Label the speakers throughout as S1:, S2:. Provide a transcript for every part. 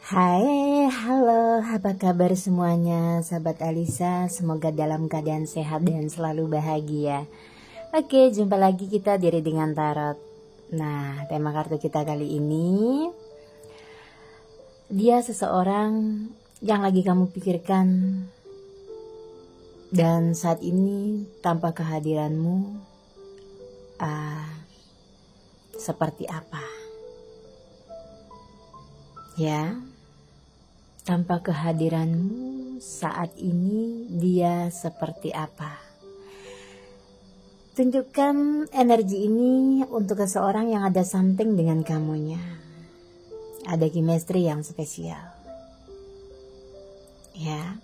S1: Hai, halo, apa kabar semuanya, sahabat Alisa? Semoga dalam keadaan sehat dan selalu bahagia. Oke, jumpa lagi kita di Readingan Tarot. Nah, tema kartu kita kali ini, dia seseorang yang lagi kamu pikirkan, dan saat ini tanpa kehadiranmu, seperti apa? Ya, tanpa kehadiranmu saat ini dia seperti apa? Tunjukkan energi ini untuk seseorang yang ada something dengan kamunya. Ada chemistry yang spesial. Ya.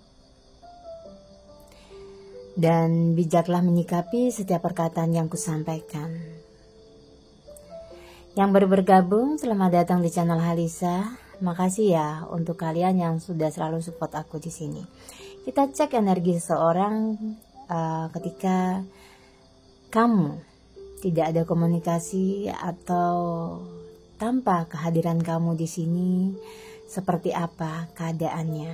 S1: Dan bijaklah menyikapi setiap perkataan yang kusampaikan. Yang baru bergabung, selamat datang di channel Halisa. Makasih ya untuk kalian yang sudah selalu support aku di sini. Kita cek energi seseorang ketika kamu tidak ada komunikasi atau tanpa kehadiran kamu di sini, seperti apa keadaannya.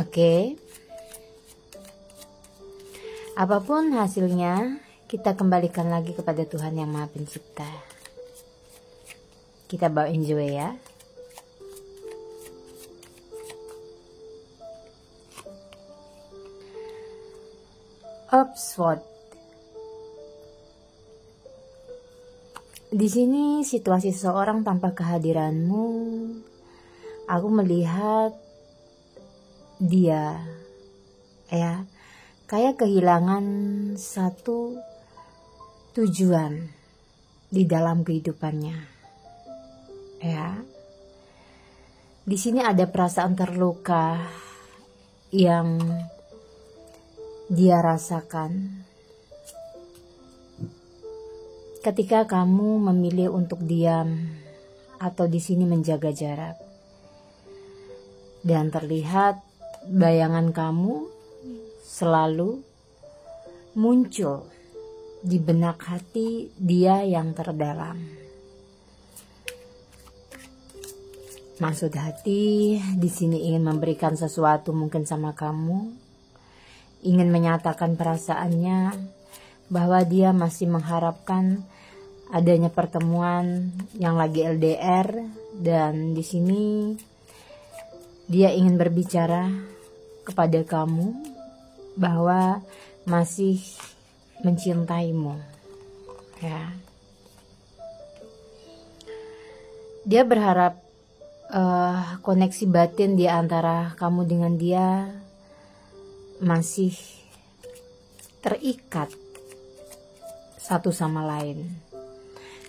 S1: Oke. Apapun hasilnya, kita kembalikan lagi kepada Tuhan Yang Maha Pencipta. Kita bawa enjoy ya. Oxford. Di sini situasi seseorang tanpa kehadiranmu, aku melihat dia, ya, kayak kehilangan satu tujuan di dalam kehidupannya. Ya. Di sini ada perasaan terluka yang dia rasakan ketika kamu memilih untuk diam atau di sini menjaga jarak. Dan terlihat bayangan kamu selalu muncul di benak hati dia yang terdalam. Maksud hati di sini ingin memberikan sesuatu mungkin sama kamu, ingin menyatakan perasaannya bahwa dia masih mengharapkan adanya pertemuan yang lagi LDR, dan di sini dia ingin berbicara kepada kamu bahwa masih mencintaimu, ya. Dia berharap koneksi batin di antara kamu dengan dia masih terikat satu sama lain.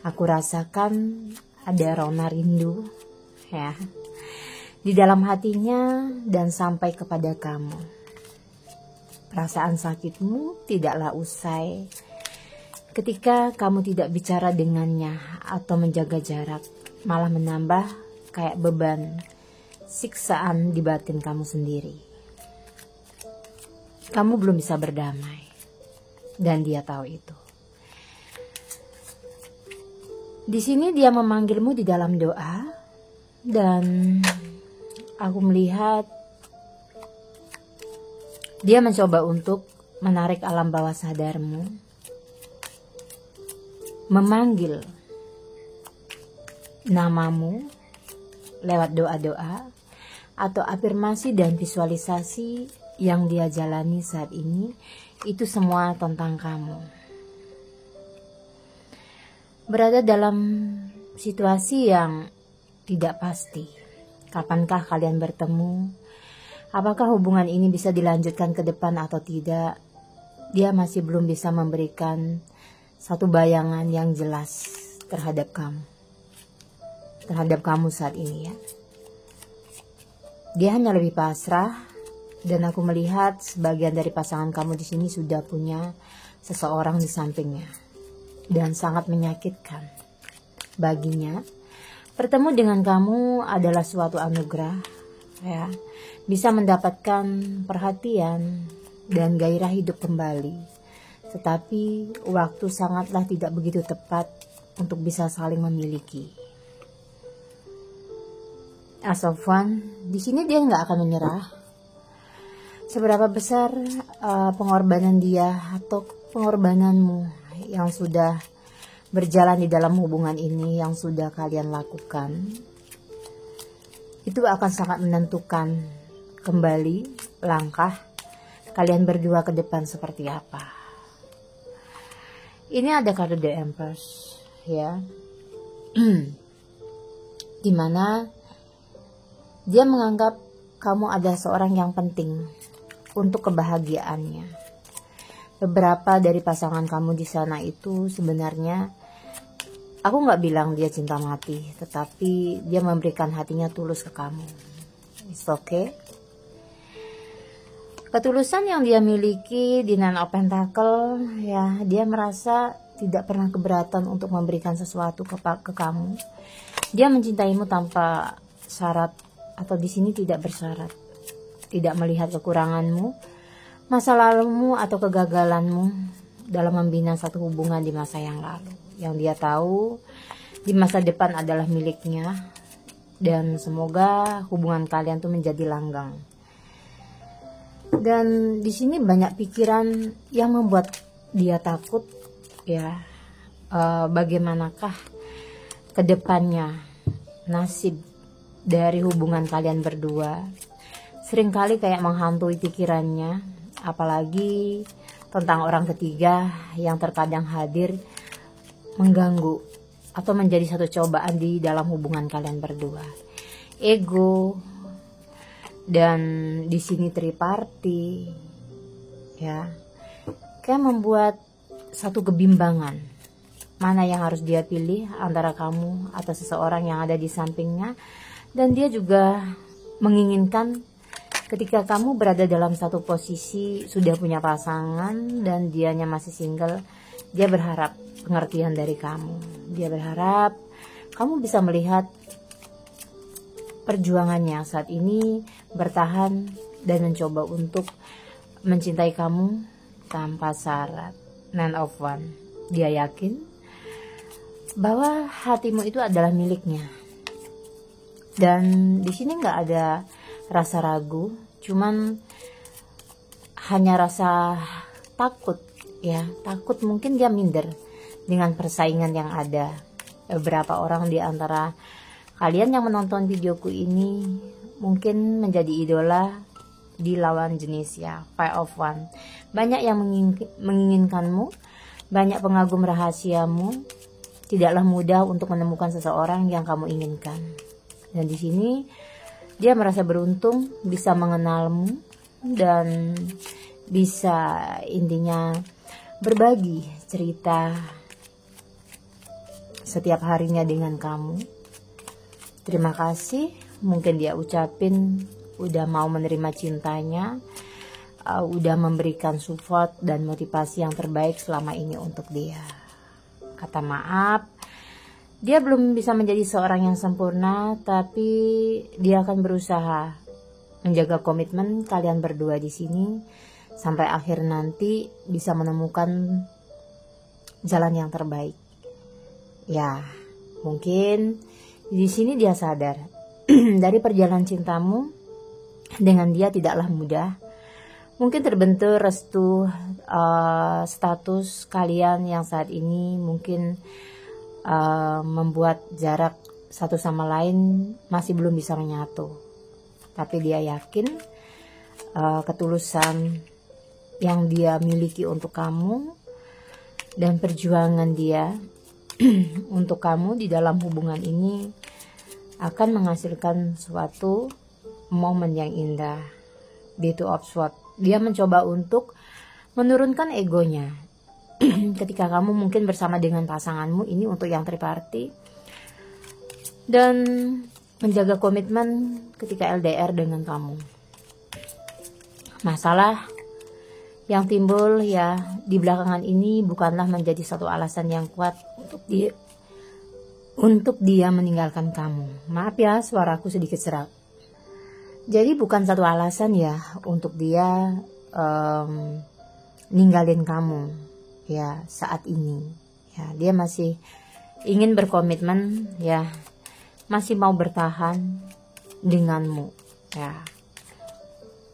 S1: Aku rasakan ada rona rindu, ya, di dalam hatinya dan sampai kepada kamu. Perasaan sakitmu tidaklah usai ketika kamu tidak bicara dengannya atau menjaga jarak, malah menambah kayak beban siksaan di batin kamu sendiri. Kamu belum bisa berdamai dan dia tahu itu. Di sini dia memanggilmu di dalam doa, dan aku melihat dia mencoba untuk menarik alam bawah sadarmu, memanggil namamu lewat doa-doa atau afirmasi dan visualisasi yang dia jalani saat ini. Itu semua tentang kamu. Berada dalam situasi yang tidak pasti. Kapankah kalian bertemu? Apakah hubungan ini bisa dilanjutkan ke depan atau tidak? Dia masih belum bisa memberikan satu bayangan yang jelas terhadap kamu. Terhadap kamu saat ini, ya. Dia hanya lebih pasrah, dan aku melihat sebagian dari pasangan kamu di sini sudah punya seseorang di sampingnya. Dan sangat menyakitkan baginya. Bertemu dengan kamu adalah suatu anugerah, ya. Bisa mendapatkan perhatian dan gairah hidup kembali tetapi waktu sangatlah tidak begitu tepat untuk bisa saling memiliki. As of one, di sini dia nggak akan menyerah. Seberapa besar pengorbanan dia atau pengorbananmu yang sudah berjalan di dalam hubungan ini, yang sudah kalian lakukan, itu akan sangat menentukan kembali langkah kalian berdua ke depan seperti apa. Ini ada kartu The Empress, ya, dimana dia menganggap kamu adalah seorang yang penting untuk kebahagiaannya. Beberapa dari pasangan kamu di sana itu sebenarnya, aku nggak bilang dia cinta mati, tetapi dia memberikan hatinya tulus ke kamu. It's okay. Ketulusan yang dia miliki di Nine of Pentacle, ya, dia merasa tidak pernah keberatan untuk memberikan sesuatu ke kamu. Dia mencintaimu tanpa syarat, atau di sini tidak bersyarat. Tidak melihat kekuranganmu, masa lalumu atau kegagalanmu dalam membina satu hubungan di masa yang lalu. Yang dia tahu di masa depan adalah miliknya, dan semoga hubungan kalian tuh menjadi langgeng. Dan di sini banyak pikiran yang membuat dia takut, ya, bagaimanakah kedepannya nasib dari hubungan kalian berdua. Seringkali kayak menghantui pikirannya, apalagi tentang orang ketiga yang terkadang hadir mengganggu atau menjadi satu cobaan di dalam hubungan kalian berdua. Ego, dan di sini triparty, ya, kayak membuat satu kebimbangan mana yang harus dia pilih antara kamu atau seseorang yang ada di sampingnya. Dan dia juga menginginkan ketika kamu berada dalam satu posisi sudah punya pasangan dan dianya masih single, dia berharap pengertian dari kamu. Dia berharap kamu bisa melihat perjuangannya saat ini, bertahan dan mencoba untuk mencintai kamu tanpa syarat. Nine of One, dia yakin bahwa hatimu itu adalah miliknya. Dan di sini nggak ada rasa ragu, cuman hanya rasa takut, ya, takut mungkin dia minder dengan persaingan yang ada. Beberapa orang di antara kalian yang menonton videoku ini mungkin menjadi idola di lawan jenis, ya, Five of One. Banyak yang menginginkanmu, banyak pengagum rahasiamu. Tidaklah mudah untuk menemukan seseorang yang kamu inginkan. Dan di sini dia merasa beruntung bisa mengenalmu dan bisa intinya berbagi cerita setiap harinya dengan kamu. Terima kasih, mungkin dia ucapin udah mau menerima cintanya, udah memberikan support dan motivasi yang terbaik selama ini untuk dia. Kata maaf, dia belum bisa menjadi seorang yang sempurna, tapi dia akan berusaha menjaga komitmen kalian berdua di sini sampai akhir nanti bisa menemukan jalan yang terbaik. Ya, mungkin di sini dia sadar dari perjalanan cintamu dengan dia tidaklah mudah. Mungkin terbentur restu status kalian yang saat ini mungkin membuat jarak satu sama lain masih belum bisa menyatu. Tapi dia yakin ketulusan yang dia miliki untuk kamu dan perjuangan dia untuk kamu di dalam hubungan ini akan menghasilkan suatu momen yang indah. The Two of Swords. Dia mencoba untuk menurunkan egonya ketika kamu mungkin bersama dengan pasanganmu ini untuk yang triparty, dan menjaga komitmen ketika LDR dengan kamu. Masalah yang timbul, ya, di belakangan ini bukanlah menjadi satu alasan yang kuat untuk dia meninggalkan kamu. Maaf ya, suaraku sedikit serak. Jadi bukan satu alasan, ya, untuk dia ninggalin kamu. ya saat ini. Ya, dia masih ingin berkomitmen, ya, masih mau bertahan denganmu, ya.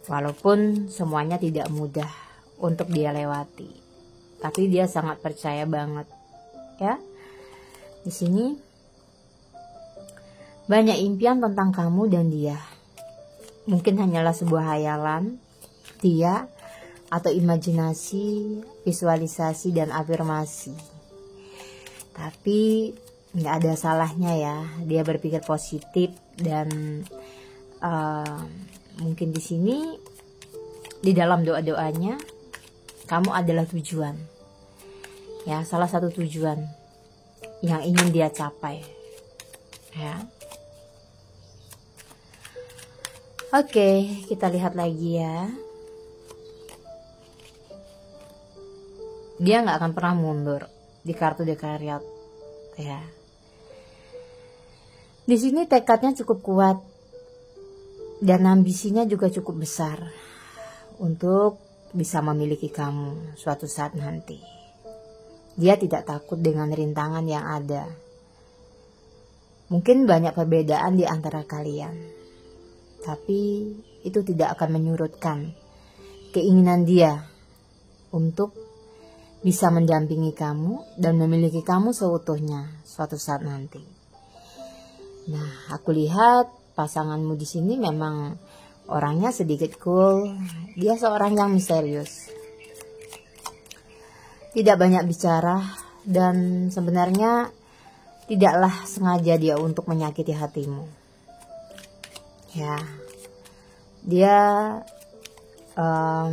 S1: Walaupun semuanya tidak mudah untuk dia lewati, tapi dia sangat percaya banget, ya. Di sini banyak impian tentang kamu dan dia. Mungkin hanyalah sebuah hayalan dia atau imajinasi, visualisasi dan afirmasi. Tapi nggak ada salahnya ya, dia berpikir positif dan mungkin di sini di dalam doa-doanya kamu adalah tujuan, ya, salah satu tujuan yang ingin dia capai, ya. Oke, kita lihat lagi ya. Dia nggak akan pernah mundur di kartu The Chariot, ya. Di sini tekadnya cukup kuat dan ambisinya juga cukup besar untuk bisa memiliki kamu suatu saat nanti. Dia tidak takut dengan rintangan yang ada. Mungkin banyak perbedaan di antara kalian, tapi itu tidak akan menyurutkan keinginan dia untuk bisa mendampingi kamu dan memiliki kamu seutuhnya suatu saat nanti. Nah, aku lihat pasanganmu di sini memang orangnya sedikit cool. Dia seorang yang misterius, tidak banyak bicara, dan sebenarnya tidaklah sengaja dia untuk menyakiti hatimu. Ya, dia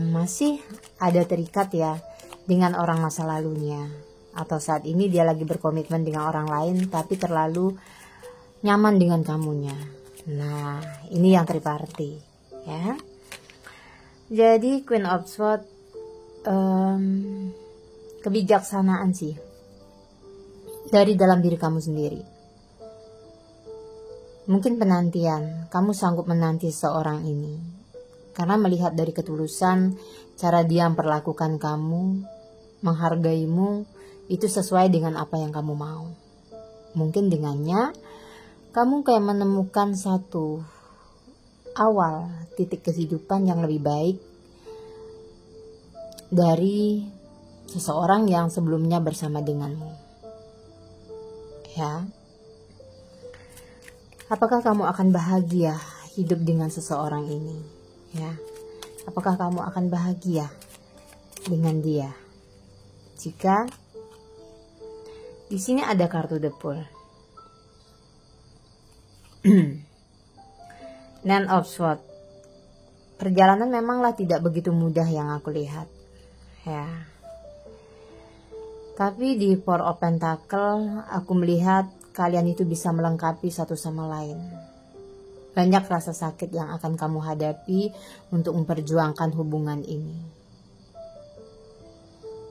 S1: masih ada terikat ya dengan orang masa lalunya, atau saat ini dia lagi berkomitmen dengan orang lain tapi terlalu nyaman dengan kamunya. Nah, ini yang triparty, ya. Jadi Queen of Swords, kebijaksanaan sih dari dalam diri kamu sendiri. Mungkin penantian, kamu sanggup menanti seorang ini karena melihat dari ketulusan cara dia memperlakukan kamu, menghargaimu, itu sesuai dengan apa yang kamu mau. Mungkin dengannya kamu kayak menemukan satu awal titik kehidupan yang lebih baik dari seseorang yang sebelumnya bersama denganmu. Ya. Apakah kamu akan bahagia hidup dengan seseorang ini? Ya. Apakah kamu akan bahagia dengan dia? Jika di sini ada kartu The Fool. Nine of Swords. Perjalanan memanglah tidak begitu mudah yang aku lihat, ya. Tapi di Four of Pentacles aku melihat kalian itu bisa melengkapi satu sama lain. Banyak rasa sakit yang akan kamu hadapi untuk memperjuangkan hubungan ini.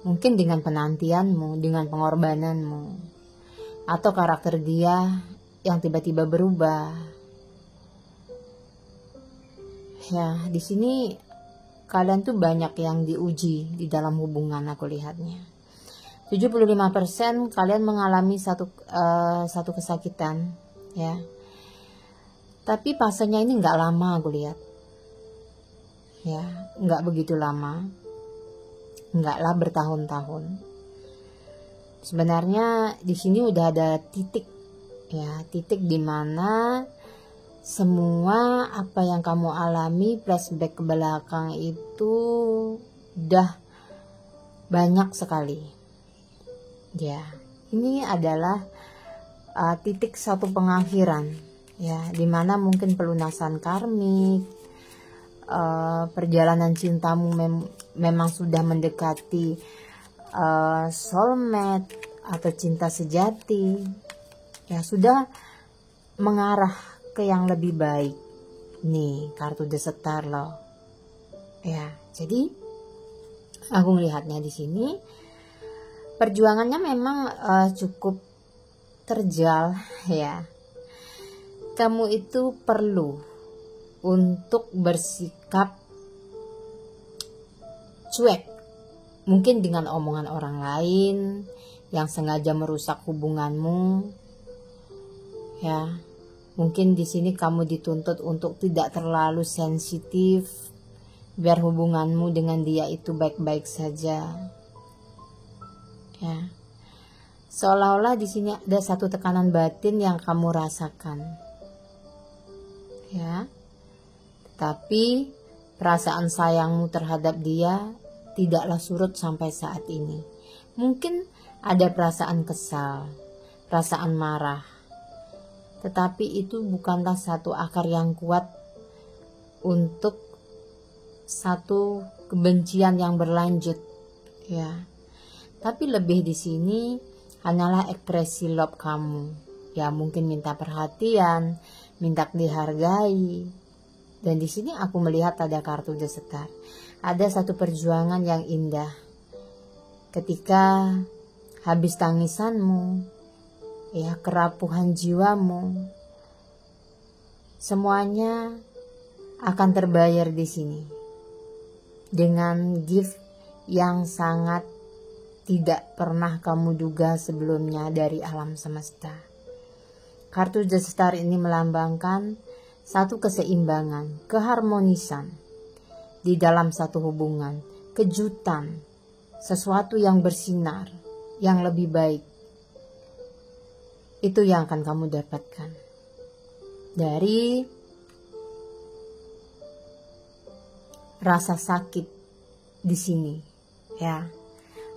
S1: Mungkin dengan penantianmu, dengan pengorbananmu, atau karakter dia yang tiba-tiba berubah. Ya, di sini kalian tuh banyak yang diuji di dalam hubungan, aku lihatnya. 75% kalian mengalami satu kesakitan, ya. Tapi fasenya ini nggak lama, aku lihat. Ya, nggak begitu lama. Nggaklah bertahun-tahun. Sebenarnya di sini udah ada titik, ya, titik di mana semua apa yang kamu alami flashback ke belakang itu udah banyak sekali. Ya, ini adalah titik satu pengakhiran, ya, dimana mungkin pelunasan karmik, perjalanan cintamu memang sudah mendekati soulmate atau cinta sejati, ya, sudah mengarah ke yang lebih baik. Nih kartu The Star loh, ya. Jadi aku melihatnya di sini perjuangannya memang cukup terjal, ya. Kamu itu perlu untuk bersikap cuek mungkin dengan omongan orang lain yang sengaja merusak hubunganmu. Ya, mungkin di sini kamu dituntut untuk tidak terlalu sensitif, biar hubunganmu dengan dia itu baik-baik saja. Ya, seolah-olah di sini ada satu tekanan batin yang kamu rasakan. Ya, tapi perasaan sayangmu terhadap dia tidaklah surut sampai saat ini. Mungkin ada perasaan kesal, perasaan marah, tetapi itu bukanlah satu akar yang kuat untuk satu kebencian yang berlanjut, ya. Tapi lebih di sini hanyalah ekspresi love kamu. Ya, mungkin minta perhatian, minta dihargai. Dan di sini aku melihat ada kartu The Star. Ada satu perjuangan yang indah. Ketika habis tangisanmu, ya, kerapuhan jiwamu, semuanya akan terbayar di sini dengan gift yang sangat tidak pernah kamu duga sebelumnya dari alam semesta. Kartu The Star ini melambangkan satu keseimbangan, keharmonisan di dalam satu hubungan, kejutan, sesuatu yang bersinar, yang lebih baik. Itu yang akan kamu dapatkan dari rasa sakit di sini, ya.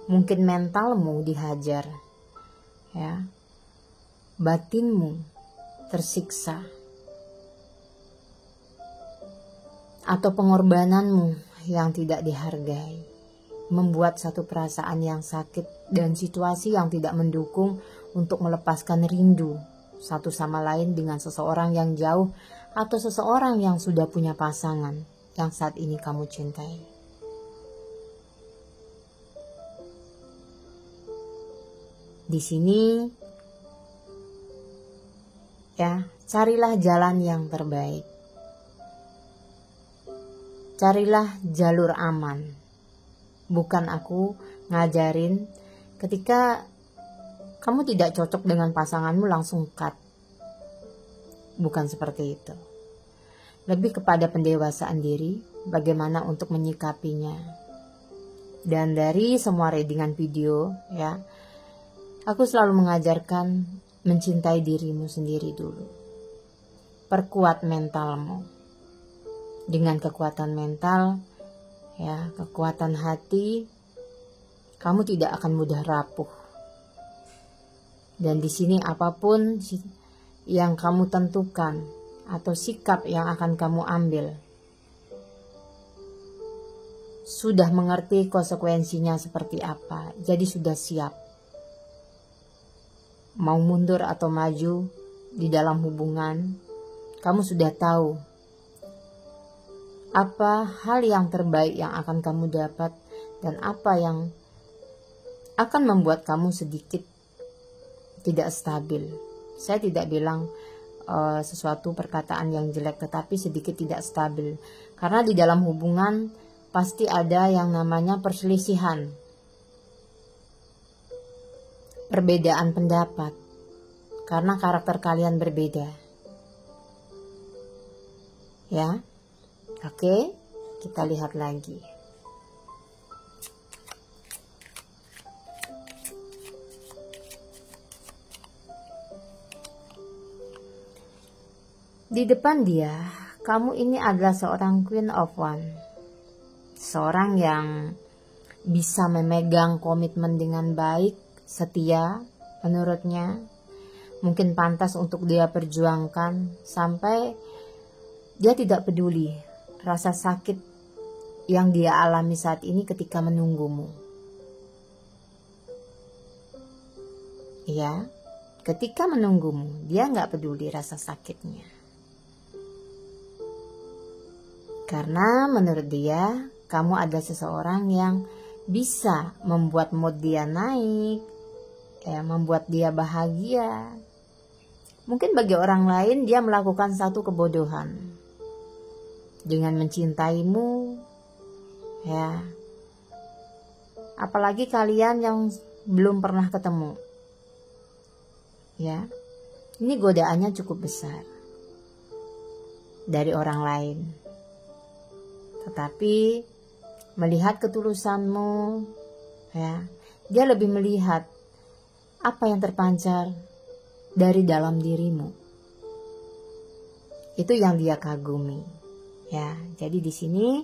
S1: Mungkin mentalmu dihajar, ya, batinmu tersiksa, atau pengorbananmu yang tidak dihargai, membuat satu perasaan yang sakit dan situasi yang tidak mendukung untuk melepaskan rindu satu sama lain dengan seseorang yang jauh atau seseorang yang sudah punya pasangan yang saat ini kamu cintai. Di sini, ya, carilah jalan yang terbaik. Carilah jalur aman. Bukan aku ngajarin ketika kamu tidak cocok dengan pasanganmu langsung cut. Bukan seperti itu. Lebih kepada pendewasaan diri, bagaimana untuk menyikapinya. Dan dari semua readingan video, ya, aku selalu mengajarkan mencintai dirimu sendiri dulu. Perkuat mentalmu. Dengan kekuatan mental, ya, kekuatan hati, kamu tidak akan mudah rapuh. Dan di sini apapun yang kamu tentukan atau sikap yang akan kamu ambil, sudah mengerti konsekuensinya seperti apa, jadi sudah siap. Mau mundur atau maju di dalam hubungan, kamu sudah tahu apa hal yang terbaik yang akan kamu dapat dan apa yang akan membuat kamu sedikit tidak stabil. Saya tidak bilang sesuatu perkataan yang jelek, tetapi sedikit tidak stabil. Karena di dalam hubungan pasti ada yang namanya perselisihan, perbedaan pendapat, karena karakter kalian berbeda. Ya, oke, kita lihat lagi. Di depan dia, kamu ini adalah seorang Queen of One. Seorang yang bisa memegang komitmen dengan baik, setia menurutnya. Mungkin pantas untuk dia perjuangkan sampai dia tidak peduli rasa sakit yang dia alami saat ini ketika menunggumu. Ya, ketika menunggumu, dia nggak peduli rasa sakitnya. Karena menurut dia, kamu adalah seseorang yang bisa membuat mood dia naik, ya, membuat dia bahagia. Mungkin bagi orang lain dia melakukan satu kebodohan dengan mencintaimu, ya. apalagi kalian yang belum pernah ketemu. Ya, ini godaannya cukup besar dari orang lain. Tetapi melihat ketulusanmu, ya, dia lebih melihat apa yang terpancar dari dalam dirimu. Itu yang dia kagumi. Ya, jadi di sini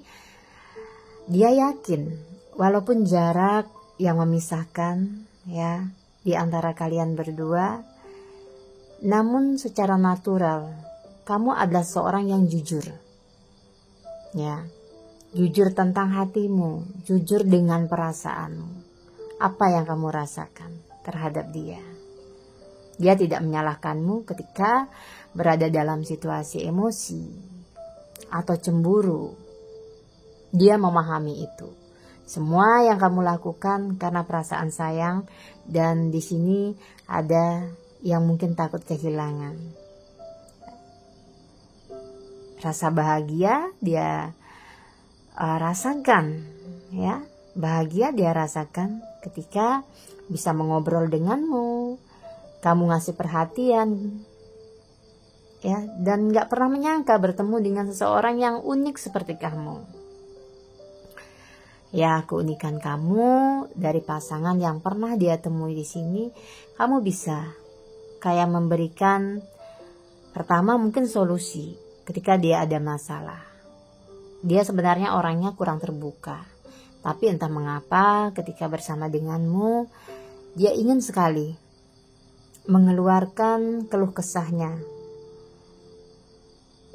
S1: dia yakin walaupun jarak yang memisahkan, ya, di antara kalian berdua, namun secara natural kamu adalah seorang yang jujur. Ya, jujur tentang hatimu, jujur dengan perasaanmu. Apa yang kamu rasakan terhadap dia. Dia tidak menyalahkanmu ketika berada dalam situasi emosi atau cemburu. Dia memahami itu. Semua yang kamu lakukan karena perasaan sayang, dan di sini ada yang mungkin takut kehilangan. Rasa bahagia dia rasakan, ya. Bahagia dia rasakan ketika bisa mengobrol denganmu, kamu ngasih perhatian, ya, dan gak pernah menyangka bertemu dengan seseorang yang unik seperti kamu. Ya, keunikan kamu dari pasangan yang pernah dia temui di sini, kamu bisa kayak memberikan pertama mungkin solusi ketika dia ada masalah. Dia sebenarnya orangnya kurang terbuka, tapi entah mengapa ketika bersama denganmu, dia ingin sekali mengeluarkan keluh kesahnya.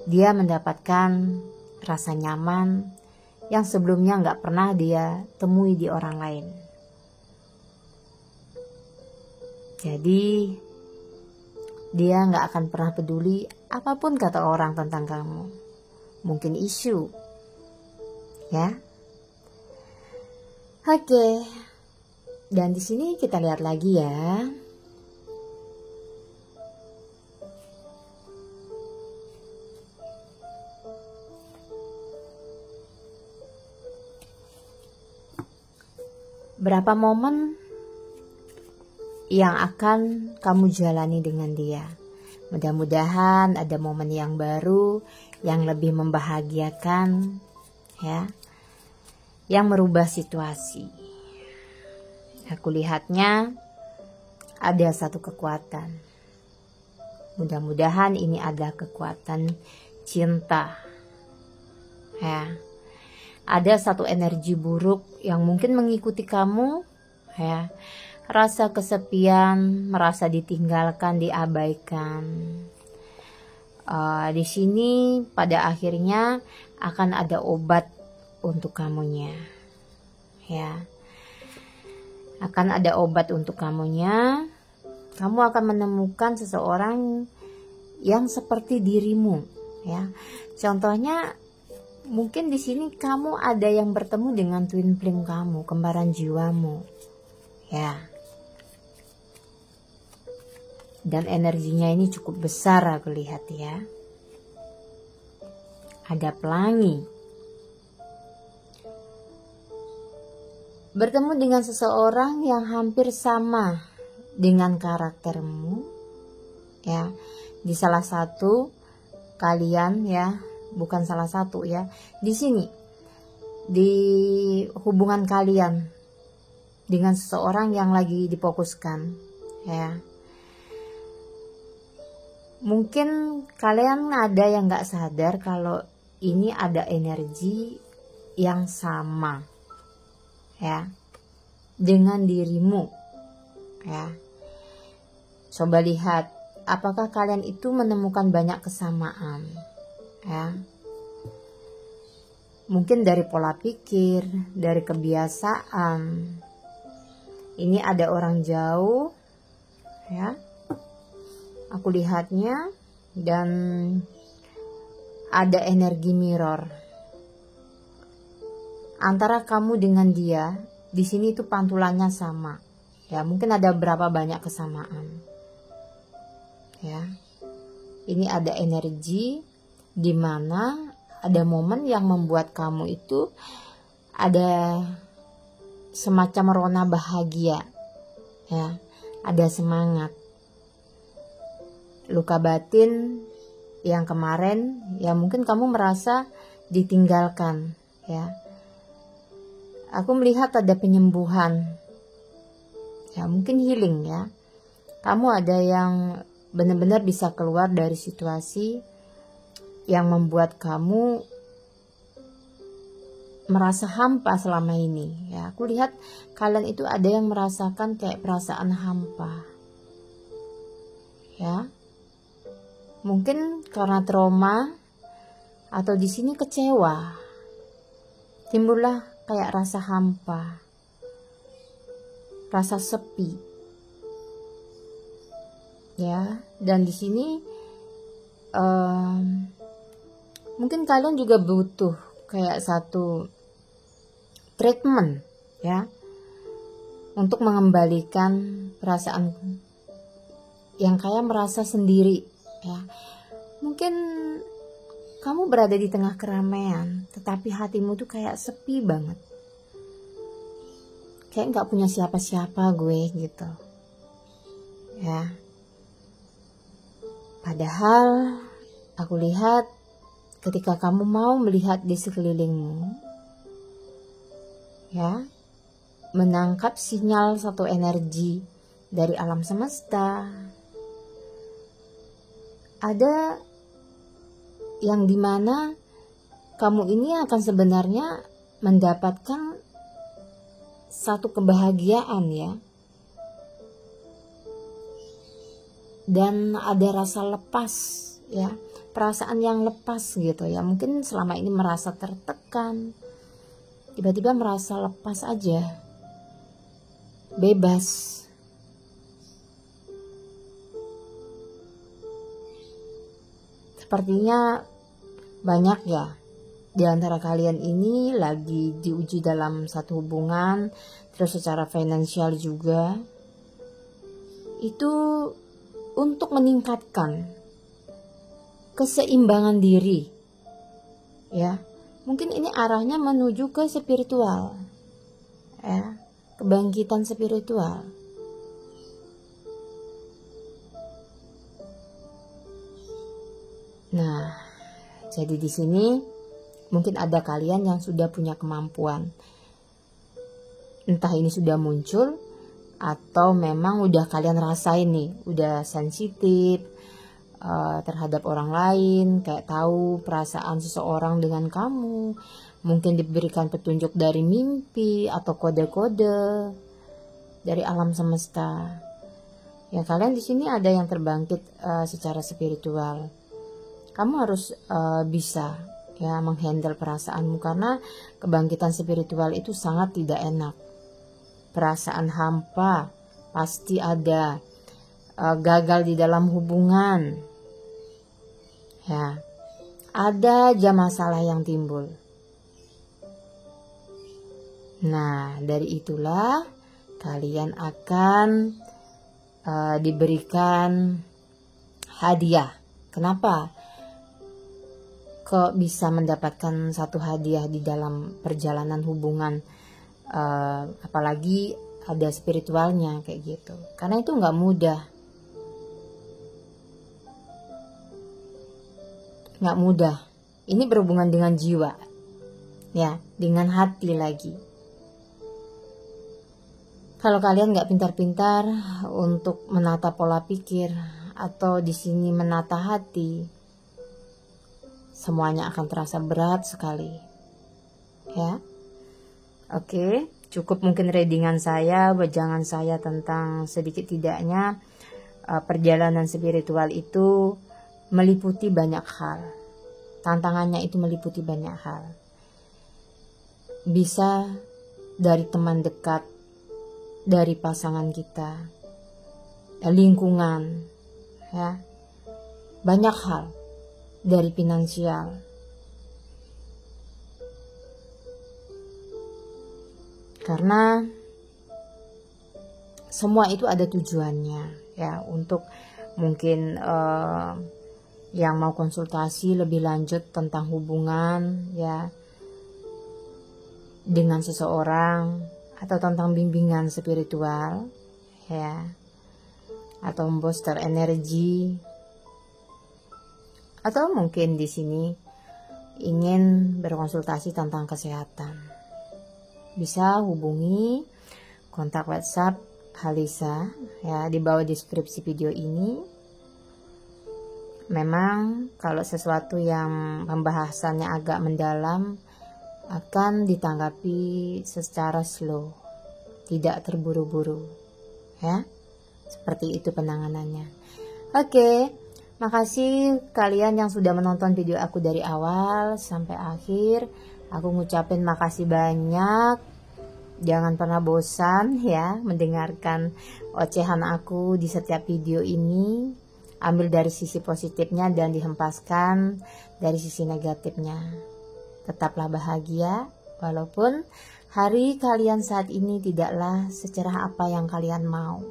S1: Dia mendapatkan rasa nyaman yang sebelumnya gak pernah dia temui di orang lain. Jadi dia gak akan pernah peduli apapun kata orang tentang kamu. Mungkin isu, ya. Oke. Dan di sini kita lihat lagi ya. Berapa momen yang akan kamu jalani dengan dia. Mudah-mudahan ada momen yang baru, yang lebih membahagiakan, ya, yang merubah situasi. Aku lihatnya ada satu kekuatan. Mudah-mudahan ini adalah kekuatan cinta, ya. Ada satu energi buruk yang mungkin mengikuti kamu, ya. Rasa kesepian, merasa ditinggalkan, diabaikan. Di sini pada akhirnya akan ada obat untuk kamunya, ya. Akan ada obat untuk kamunya. Kamu akan menemukan seseorang yang seperti dirimu, ya. Contohnya mungkin di sini kamu ada yang bertemu dengan twin flame kamu, kembaran jiwamu, ya. Dan energinya ini cukup besar aku lihat, ya. Ada pelangi. Bertemu dengan seseorang yang hampir sama dengan karaktermu, ya. Di salah satu kalian, ya, bukan salah satu, ya, di sini di hubungan kalian dengan seseorang yang lagi difokuskan, ya. Mungkin kalian ada yang gak sadar kalau ini ada energi yang sama, ya, dengan dirimu, ya. Coba lihat apakah kalian itu menemukan banyak kesamaan, ya. Mungkin dari pola pikir, dari kebiasaan. Ini ada orang jauh, ya. Aku lihatnya, dan ada energi mirror antara kamu dengan dia. Di sini tuh pantulannya sama, ya. Mungkin ada berapa banyak kesamaan, ya. Ini ada energi di mana ada momen yang membuat kamu itu ada semacam rona bahagia, ya, ada semangat. Luka batin yang kemarin, ya mungkin kamu merasa ditinggalkan, ya. Aku melihat ada penyembuhan, ya mungkin healing, ya. Kamu ada yang benar-benar bisa keluar dari situasi yang membuat kamu merasa hampa selama ini, ya. Aku lihat kalian itu ada yang merasakan kayak perasaan hampa, ya. Mungkin karena trauma atau di sini kecewa, timbullah kayak rasa hampa, rasa sepi, ya. Dan di sini mungkin kalian juga butuh kayak satu treatment, ya, untuk mengembalikan perasaan yang kayak merasa sendiri, ya. Mungkin kamu berada di tengah keramaian, tetapi hatimu tuh kayak sepi banget, kayak nggak punya siapa-siapa gue gitu, ya. Padahal aku lihat ketika kamu mau melihat di sekelilingmu, ya, menangkap sinyal satu energi dari alam semesta, ada yang dimana kamu ini akan sebenarnya mendapatkan satu kebahagiaan, ya, dan ada rasa lepas, ya, perasaan yang lepas gitu, ya. Mungkin selama ini merasa tertekan, tiba-tiba merasa lepas aja, bebas. Sepertinya banyak, ya, di antara kalian ini lagi diuji dalam satu hubungan, terus secara finansial juga. Itu untuk meningkatkan keseimbangan diri, ya. Mungkin ini arahnya menuju ke spiritual, ya, kebangkitan spiritual. Nah, jadi di sini mungkin ada kalian yang sudah punya kemampuan, entah ini sudah muncul atau memang udah kalian rasain nih, udah sensitif terhadap orang lain, kayak tahu perasaan seseorang dengan kamu, mungkin diberikan petunjuk dari mimpi atau kode-kode dari alam semesta. Ya, kalian di sini ada yang terbangkit secara spiritual. Kamu harus bisa, ya, menghandle perasaanmu, karena kebangkitan spiritual itu sangat tidak enak. Perasaan hampa pasti ada, gagal di dalam hubungan, ya, ada aja masalah yang timbul. Nah, dari itulah kalian akan diberikan hadiah. Kenapa kok bisa mendapatkan satu hadiah di dalam perjalanan hubungan, apalagi ada spiritualnya kayak gitu? Karena itu nggak mudah, nggak mudah. Ini berhubungan dengan jiwa, ya, dengan hati lagi. Kalau kalian nggak pintar-pintar untuk menata pola pikir atau di sini menata hati, semuanya akan terasa berat sekali, ya. Oke, cukup mungkin readingan saya, wejangan saya tentang sedikit tidaknya perjalanan spiritual itu meliputi banyak hal. Tantangannya itu meliputi banyak hal. Bisa dari teman dekat, dari pasangan kita, lingkungan, ya, banyak hal, dari finansial. Karena semua itu ada tujuannya, ya, untuk mungkin yang mau konsultasi lebih lanjut tentang hubungan, ya, dengan seseorang, atau tentang bimbingan spiritual, ya, atau booster energi, atau mungkin di sini ingin berkonsultasi tentang kesehatan, bisa hubungi kontak WhatsApp Halisa ya di bawah deskripsi video ini. Memang kalau sesuatu yang pembahasannya agak mendalam akan ditanggapi secara slow, tidak terburu-buru ya. Seperti itu penanganannya. Oke, makasih kalian yang sudah menonton video aku dari awal sampai akhir. Aku ngucapin makasih banyak. Jangan pernah bosan ya mendengarkan ocehan aku di setiap video ini. Ambil dari sisi positifnya dan dihempaskan dari sisi negatifnya. Tetaplah bahagia walaupun hari kalian saat ini tidaklah secerah apa yang kalian mau.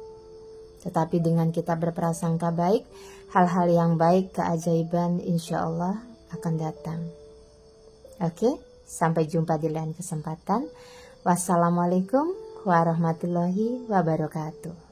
S1: Tetapi dengan kita berprasangka baik, hal-hal yang baik, keajaiban insya Allah akan datang. Oke, sampai jumpa di lain kesempatan. Wassalamualaikum warahmatullahi wabarakatuh.